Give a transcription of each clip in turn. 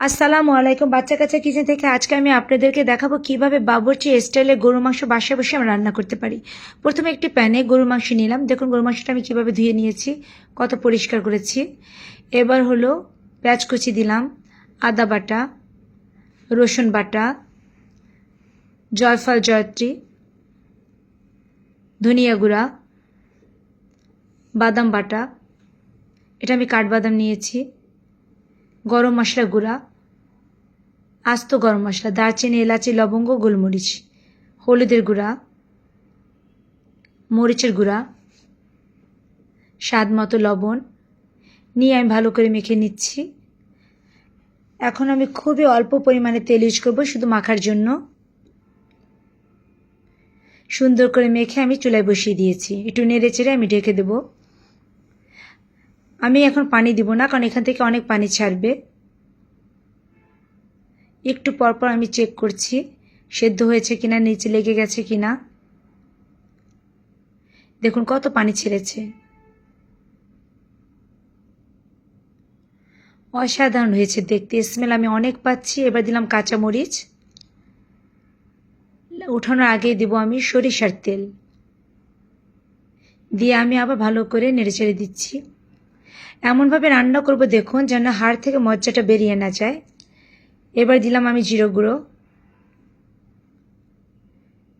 আসসালামু আলাইকুম। বাচ্চা কাচ্চা কিচেন থেকে আজকে আমি আপনাদেরকে দেখাবো কিভাবে বাবুর্চি স্টাইলে গরুর মাংস বাসায় বসে আমরা রান্না করতে পারি। প্রথমে একটি প্যানে গরুর মাংস নিলাম। দেখুন গরুর মাংসটা আমি কিভাবে ধুয়ে নিয়েছি, কত পরিষ্কার করেছি। এবার হলো পেঁয়াজ কুচি দিলাম, আদা বাটা, রসুন বাটা, জয়ফল জয়ত্রী, ধনিয়া গুঁড়া, বাদাম বাটা, এটা আমি কাঠবাদাম নিয়েছি, গরম মশলা গুঁড়া, আস্ত গরম মশলা, দারচিনি, এলাচি, লবঙ্গ, গোলমরিচ, হলুদের গুঁড়া, মরিচের গুঁড়া, স্বাদ মতো লবণ নিয়ে আমি ভালো করে মেখে নিচ্ছি। এখন আমি খুবই অল্প পরিমাণে তেল ইউজ করবো শুধু মাখার জন্য। সুন্দর করে মেখে আমি চুলায় বসিয়ে দিয়েছি। একটু নেড়ে চেড়ে আমি ঢেকে দেব। আমি এখন পানি দিব না, কারণ এখান থেকে অনেক পানি ছাড়বে। একটু পরপর আমি চেক করছি সেদ্ধ হয়েছে কিনা, নিচে লেগে গেছে কিনা। দেখুন কত পানি ছেড়েছে, অসাধারণ হয়েছে দেখতে। স্মেল আমি অনেক পাচ্ছি। এবার দিলাম কাঁচা মরিচ, উঠানোর আগেই দেব আমি সরিষার তেল, দিয়ে আমি আবার ভালো করে নেড়েচেড়ে দিচ্ছি। এমনভাবে রান্না করব দেখুন যেন হাড় থেকে মজ্জাটা বেরিয়ে না যায়। এবার দিলাম আমি জিরে গুঁড়ো।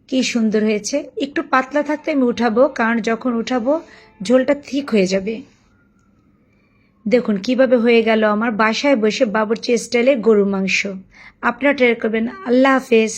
কি সুন্দর হয়েছে। একটু পাতলা থাকতে আমি উঠাবো, কারণ যখন উঠাবো ঝোলটা ঠিক হয়ে যাবে। দেখুন কিভাবে হয়ে গেল আমার বাসায় বসে বাবুর্চি স্টাইলে গরুর মাংস। আপনারা ট্রাই করবেন। আল্লাহ হাফেজ।